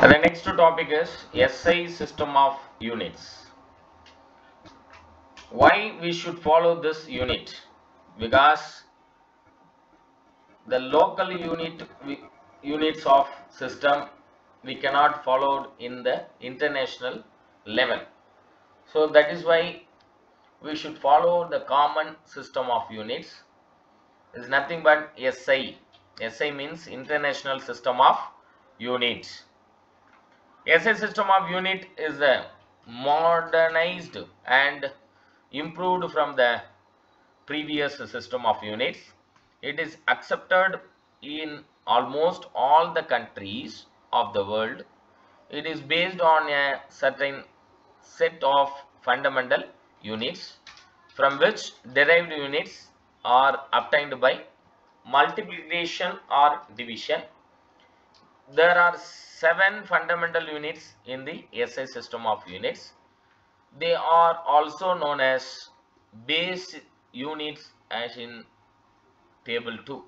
The next topic is SI system of units. Why we should follow this unit? Because the local units of system we cannot follow in the international level. So that is why we should follow the common system of units. It is nothing but SI. SI means International System of Units. SI system of unit is modernized and improved from the previous system of units. It is accepted in almost all the countries of the world. It is based on a certain set of fundamental units from which derived units are obtained by multiplication or division. There are 7 fundamental units in the SI system of units. They are also known as base units as in table 2.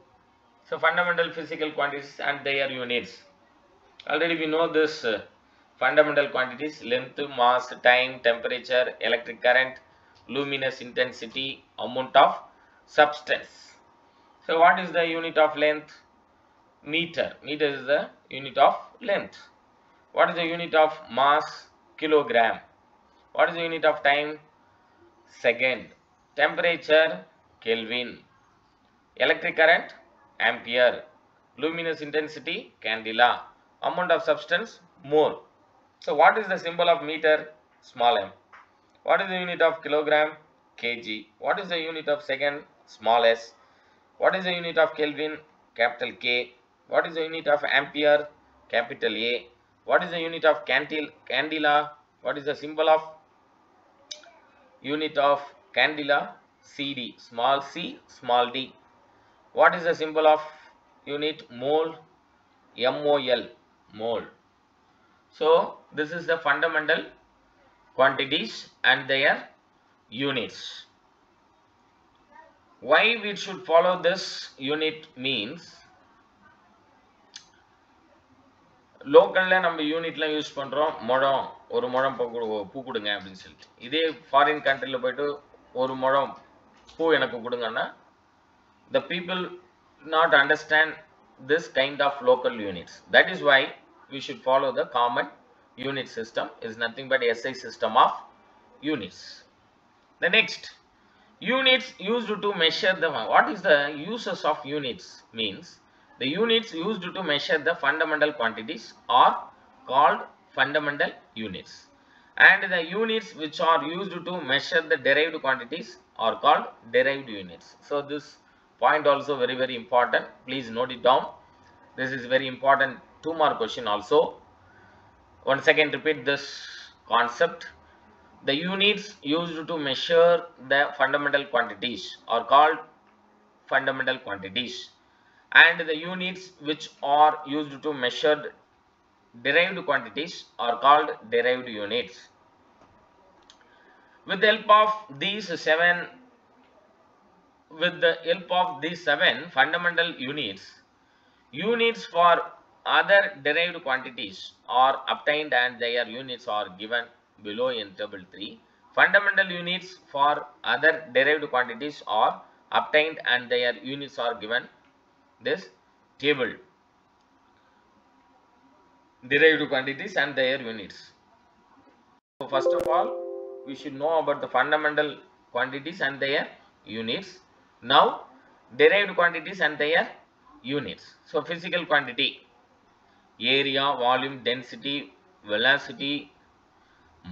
So fundamental physical quantities and their units. Already we know this fundamental quantities: length, mass, time, temperature, electric current, luminous intensity, amount of substance. So what is the unit of length? Meter. Meter is the unit of length. What is the unit of mass? Kilogram. What is the unit of time? Second. Temperature? Kelvin. Electric current? Ampere. Luminous intensity? Candela. Amount of substance? Mole. So what is the symbol of meter? Small m. What is the unit of kilogram? Kg. What is the unit of second? Small s. What is the unit of Kelvin? Capital K. What is the unit of ampere? Capital A. What is the unit of candela? What is the symbol of unit of candela? CD. Small c, small d. What is the symbol of unit mole? MOL. Mole. So this is the fundamental quantities and their units. Why we should follow this unit means, லோக்கலில் நம்ம யூனிட்லாம் use பண்ணுறோம். முழம், ஒரு முழம் பூ கொடுங்க அப்படின்னு சொல்லிட்டு. இதே ஃபாரின் கண்ட்ரியில் போயிட்டு ஒரு முழம் பூ எனக்கு கொடுங்கன்னா the people not understand this kind of local units. That is why we should follow the common unit system. Is nothing but SI system of units. The next, units used to measure the, what is the uses of units means, the units used to measure the fundamental quantities are called fundamental units, and the units which are used to measure the derived quantities are called derived units. So this point also very important. Please note it down. This is very important 2-mark question also. Once again repeat this concept. The units used to measure the fundamental quantities are called fundamental quantities, and the units which are used to measure derived quantities are called derived units. With the help of these seven fundamental units, units for other derived quantities are obtained and their units are given below in table 3. Fundamental units for other derived quantities are obtained and their units are given this table. Derived quantities and their units. So first of all, we should know about the fundamental quantities and their units. Now derived quantities and their units. So physical quantity: area, volume, density, velocity,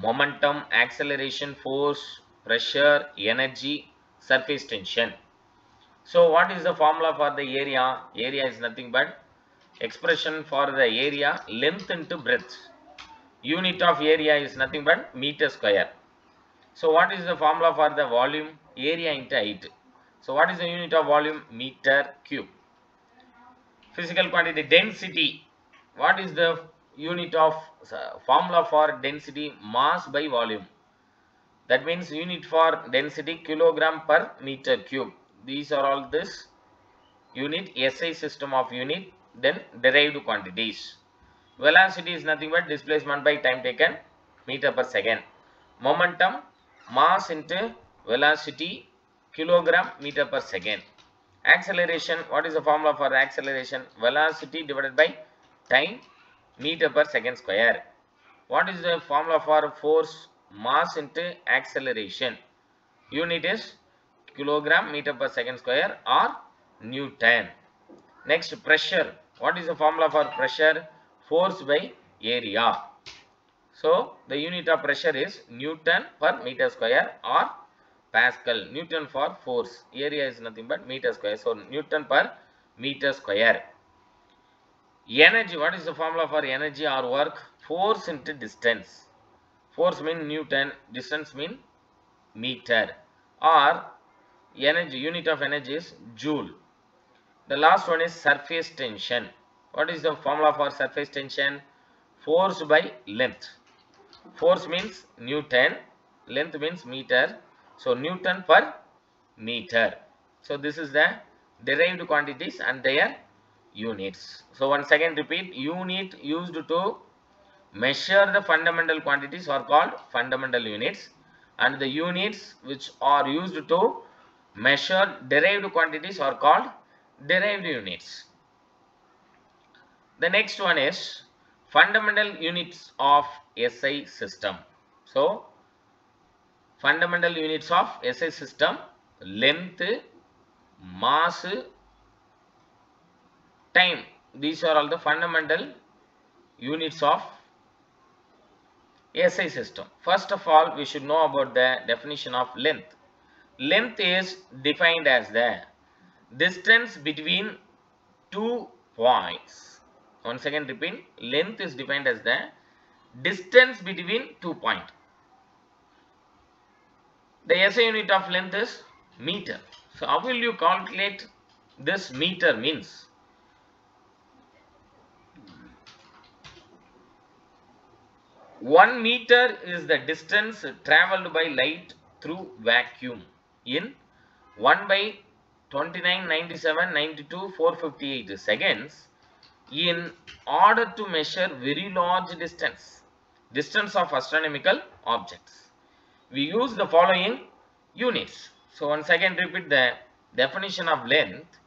momentum, acceleration, force, pressure, energy, surface tension. So what is the formula for the area? Area is nothing but expression for the area, length into breadth. Unit of area is nothing but meter square. So what is the formula for the volume? Area into height. So what is the unit of volume? Meter cube. Physical quantity: density. What is the unit of formula for density? Mass by volume. That means unit for density kilogram per meter cube. These are all this unit SI system of unit. Then derived quantities. Velocity is nothing but displacement by time taken, meter per second. Momentum, mass into velocity, kilogram meter per second. Acceleration, what is the formula for acceleration? Velocity divided by time, meter per second square. What is the formula for force? Mass into acceleration. Unit is kilogram meter per second square or Newton. Next, pressure. What is the formula for pressure? Force by area. So, the unit of pressure is Newton per meter square or Pascal. Newton for force. Area is nothing but meter square. So, Newton per meter square. Energy. What is the formula for energy or work? Force into distance. Force means Newton, distance means meter. Or energy, unit of energy is joule. The last one is surface tension. What is the formula for surface tension? Force by length. Force means Newton, length means meter. So, Newton per meter. So, this is the derived quantities and their units. So, once again repeat, unit used to measure the fundamental quantities are called fundamental units, and the units which are used to measure derived quantities are called derived units. The next one is fundamental units of SI system. So, fundamental units of SI system: length, mass, time. These are all the fundamental units of SI system. First of all, we should know about the definition of length. Length is defined as the distance between two points. Once again repeat, length is defined as the distance between 2 points. The SI unit of length is meter. So, how will you calculate this meter means? One meter is the distance travelled by light through vacuum in 1 by 29, 97, 92, 458 seconds in order to measure very large distance of astronomical objects. We use the following units. So, once again repeat the definition of length.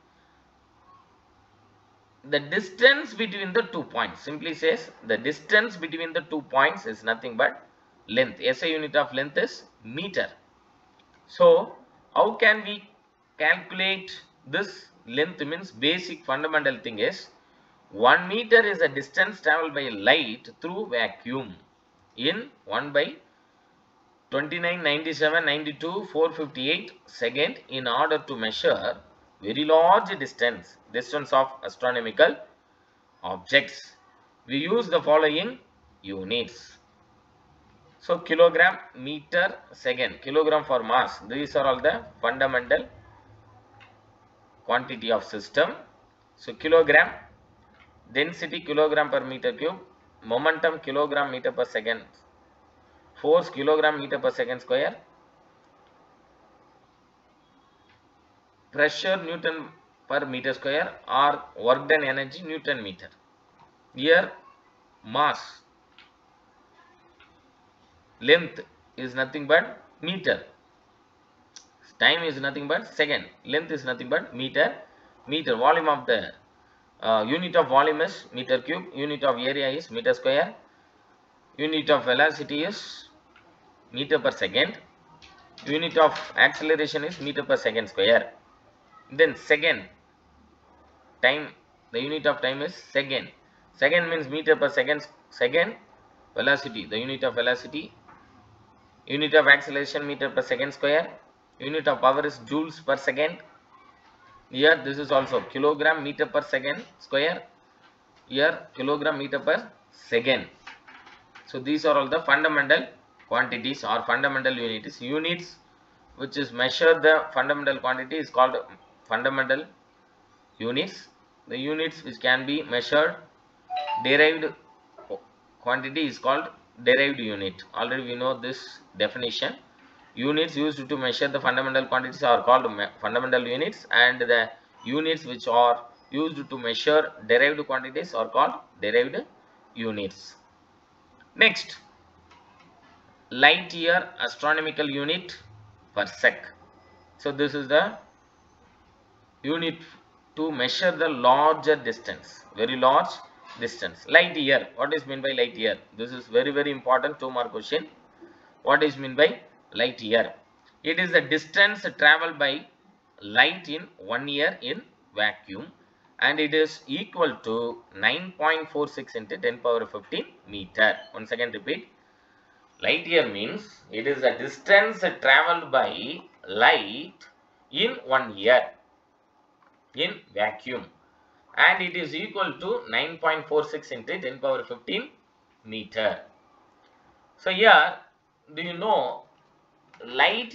The distance between the 2 points, simply says the distance between the 2 points is nothing but length. SI unit of length is meter. So, how can we calculate this length? Means basic fundamental thing is 1 meter is the distance travelled by light through vacuum in 1 by 29, 97, 92, 458 second in order to measure very large distance of astronomical objects. We use the following units. So, kilogram, meter, second, kilogram for mass. These are all the fundamental quantity of system. So, kilogram, density kilogram per meter cube, momentum kilogram meter per second, force kilogram meter per second square, pressure Newton per meter square, or work done energy Newton meter. Here mass, length is nothing but meter, time is nothing but second, length is nothing but meter, volume of the unit of volume is meter cube, unit of area is meter square, unit of velocity is meter per second, unit of acceleration is meter per second square. Then second, time, the unit of time is second. Second means meter per second, second, velocity, the unit of velocity, unit of acceleration meter per second square, unit of power is joules per second. Here this is also kilogram meter per second square, here kilogram meter per second. So, these are all the fundamental quantities or fundamental units. Units which is measure the fundamental quantity is called fundamental units. The units which can be measured derived quantity is called derived unit. Already we know this definition. Units used to measure the fundamental quantities are called fundamental units, and the units which are used to measure derived quantities are called derived units. Next, light year astronomical unit per sec. So this is the unit to measure the larger distance, very large distance. Light year, what is meant by light year? This is very important, 2-mark question. What is meant by light year? It is the distance traveled by light in 1 year in vacuum, and it is equal to 9.46 into 10 power 15 meter. Once again repeat, light year means it is the distance traveled by light in 1 year in vacuum, and it is equal to 9.46 into 10 power 15 meter. So here, do you know, light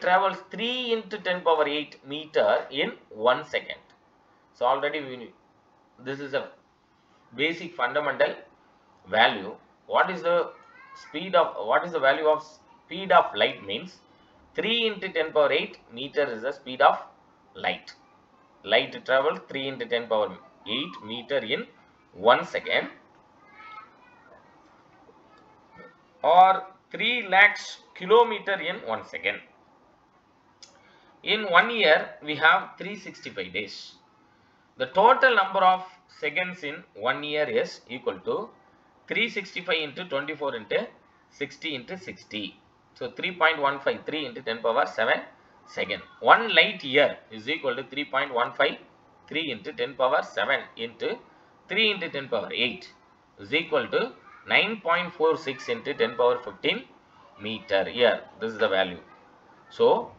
travels 3 into 10 power 8 meter in 1 second. So already this is a basic fundamental value. What is the value of speed of light means 3 into 10 power 8 meter is the speed of light. Light travels 3 into 10 power 8 meter in 1 second, or 3 lakhs kilometer in 1 second. In 1 year, we have 365 days. The total number of seconds in 1 year is equal to 365 into 24 into 60 into 60. So 3.153 into 10 power 7 second. 1 light year is equal to 3.153 into 10 power 7 into 3 into 10 power 8 is equal to 9.46 into 10 power 15 meter. Here, this is the value. So,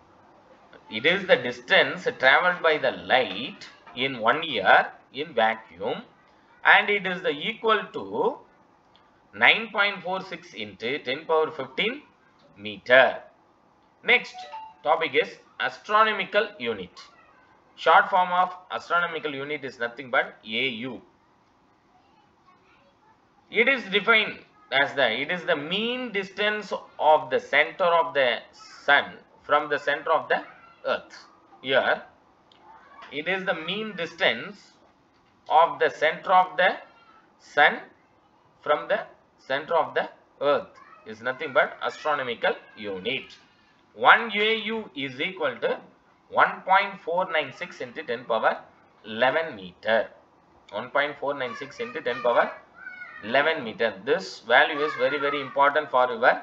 it is the distance traveled by the light in 1 year in vacuum, and it is the equal to 9.46 into 10 power 15 meter. Next topic is astronomical unit. Short form of astronomical unit is nothing but AU. It is defined as it is the mean distance of the center of the sun from the center of the earth. Here, it is the mean distance of the center of the sun from the center of the earth is nothing but astronomical unit. 1 AU is equal to 1.496 into 10 power 11 meter. 1.496 into 10 power 11 meter. This value is very important for your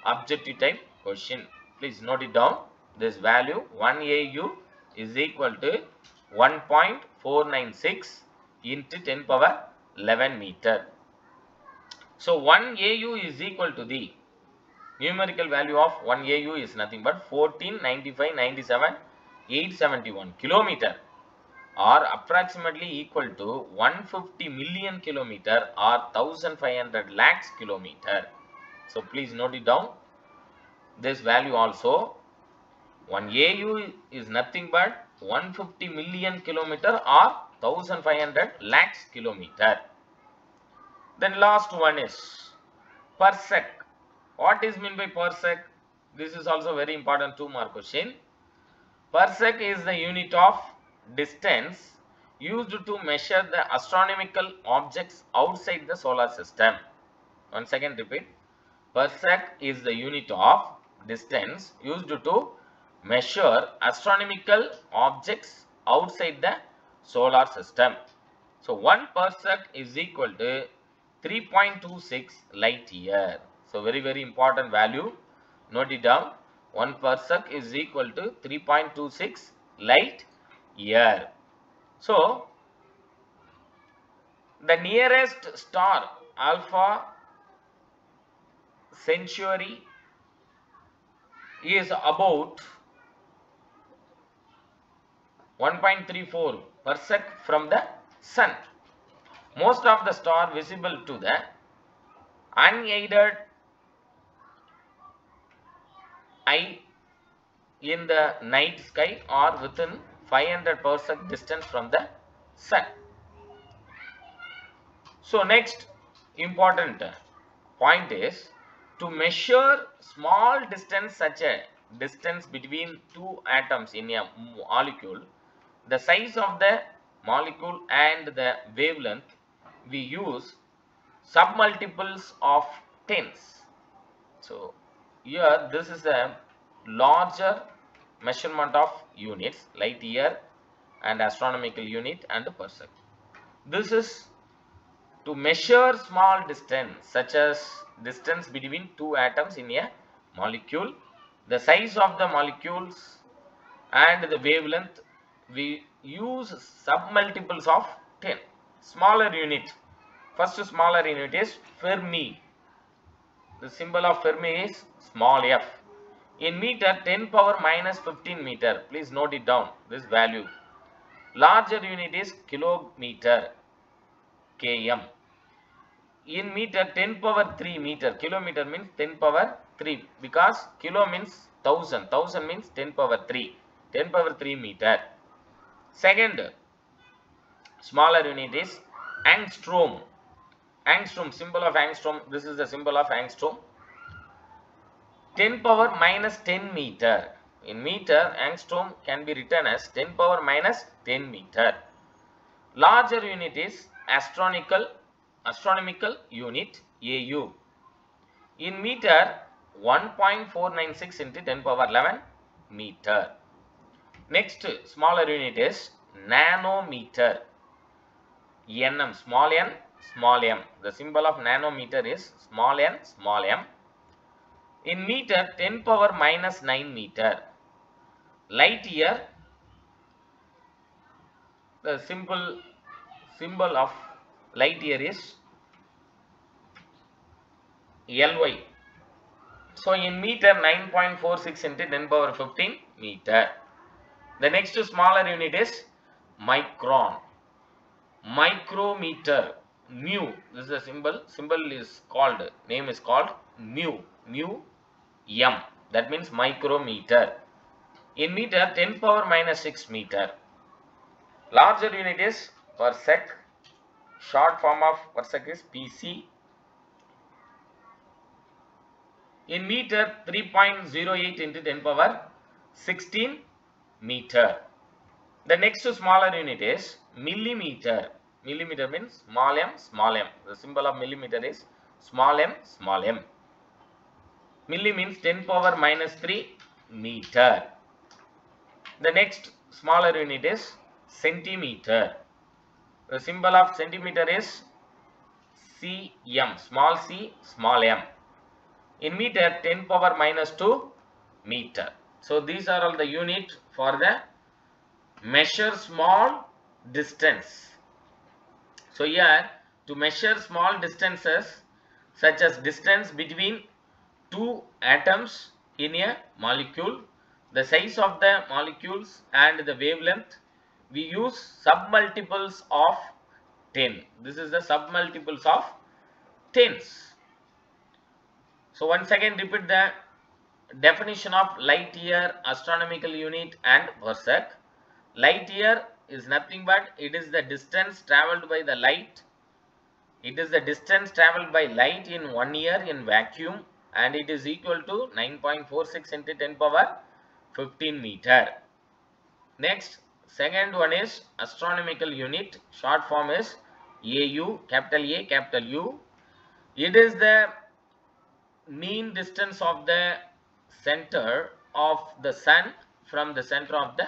objective type question. Please note it down. This value 1 AU is equal to 1.496 into 10 power 11 meter. So 1 AU is equal to the numerical value of 1 AU is nothing but 149597,871 kilometer, or approximately equal to 150 million kilometer or 1500 lakhs kilometer. So please note it down. This value also 1 AU is nothing but 150 million kilometer or 1500 lakhs kilometer. Then last one is parsec. What is meant by parsec? This is also very important 2-mark question. Parsec is the unit of distance used to measure the astronomical objects outside the solar system. Once again repeat. Parsec is the unit of distance used to measure astronomical objects outside the solar system. So 1 parsec is equal to 3.26 light year. So very important value. Note it down. 1 parsec is equal to 3.26 light year. So the nearest star Alpha Centauri is about 1.34 parsec from the sun. Most of the stars visible to the unaided eye in the night sky are within 500 parsec distance from the sun. So next important point is to measure small distance, such a distance between two atoms in a molecule. The size of the molecule and the wavelength we use submultiples of tens. So here this is a larger measurement of units, light year and astronomical unit and parsec. This is to measure small distance such as distance between two atoms in a molecule, the size of the molecules and the wavelength. We use submultiples of 10. Smaller unit. First smaller unit is Fermi. The symbol of Fermi is small f. In meter, 10 power minus 15 meter. Please note it down, this value. Larger unit is kilometer, km. In meter, 10 power 3 meter. Kilometer means 10 power 3 because kilo means 1000. 1000 means 10 power 3. 10 power 3 meter. Second smaller unit is angstrom. Angstrom, symbol of angstrom. This is the symbol of angstrom. 10 power minus 10 meter. In meter, angstrom can be written as 10 power minus 10 meter. Larger unit is astronomical unit, AU. In meter, 1.496 into 10 power 11 meter. Next smaller unit is nanometer, nm, small n, small m. The symbol of nanometer is small n, small m. In meter, 10 power minus 9 meter. Light year, the symbol of light year is Ly. So in meter, 9.46 into 10 power 15 meter. The next smaller unit is micron. Micrometer, mu. This is a symbol. Symbol is called, name is called mu. Mu m. That means micrometer. In meter, 10 power minus 6 meter. Larger unit is parsec. Short form of parsec is PC. In meter, 3.08 into 10 power 16 meter. The next smaller unit is millimeter. Millimeter means small m, small m. The symbol of millimeter is small m, small m. Milli means 10 power minus 3 meter. The next smaller unit is centimeter. The symbol of centimeter is cm, small c, small m. In meter, 10 power minus 2 meter. So these are all the unit for the measure small distance. So here to measure small distances such as distance between two atoms in a molecule, the size of the molecules and the wavelength, we use submultiples of 10. This is the submultiples of tens. So once again repeat the definition of light year, astronomical unit and parsec. Light year is nothing but it is the distance travelled by the light. It is the distance travelled by light in 1 year in vacuum and it is equal to 9.46 into 10 power 15 meter. Next, second one is astronomical unit. Short form is AU, capital A, capital U. It is the mean distance of the center of the sun from the center of the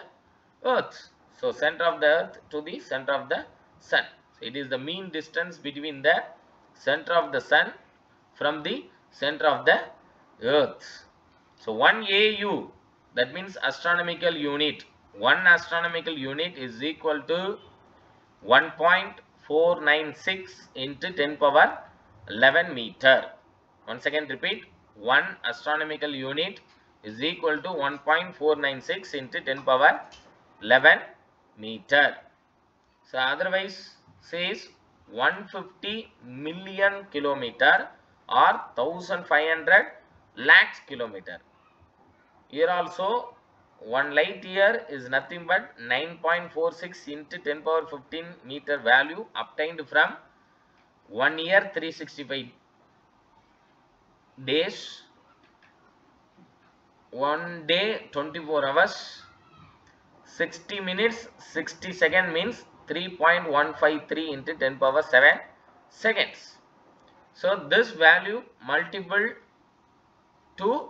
earth. So center of the earth to the center of the sun. So it is the mean distance between the center of the sun from the center of the earth. So 1 AU, that means astronomical unit. 1 astronomical unit is equal to 1.496 into 10 power 11 meter. Once again repeat, 1 astronomical unit is equal to 1.496 into 10 power 11 meter. So otherwise says 150 million kilometer or 1500 lakhs kilometer. Here also 1 light year is nothing but 9.46 into 10 power 15 meter value obtained from 1 year 365 days, 1 day 24 hours, 60 minutes 60 seconds means 3.153 into 10 power 7 seconds. So this value multiple to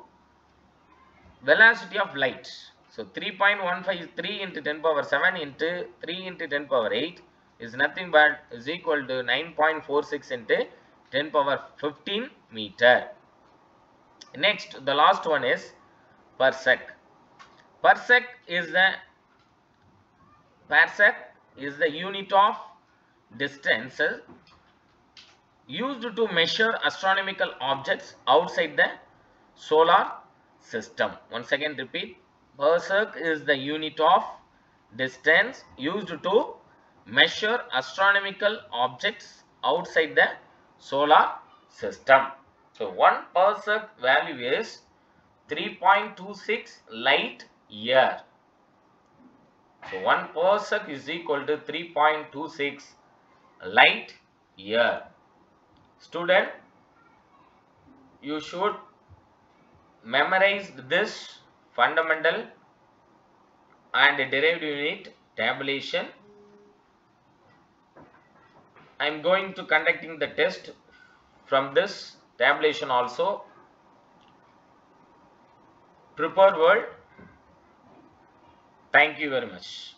velocity of light. So 3.15 is 3 into 10 power 7 into 3 into 10 power 8 is nothing but is equal to 9.46 into 10 power 15 meter. Next, the last one is parsec. Parsec is the unit of distance used to measure astronomical objects outside the solar system. Once again repeat, parsec is the unit of distance used to measure astronomical objects outside the solar system. So 1 parsec value is 3.26 light year. So 1 parsec is equal to 3.26 light year. Student, you should memorize this fundamental and derived unit tabulation. I am going to conducting the test from this tabulation also. Prepare well. Thank you very much.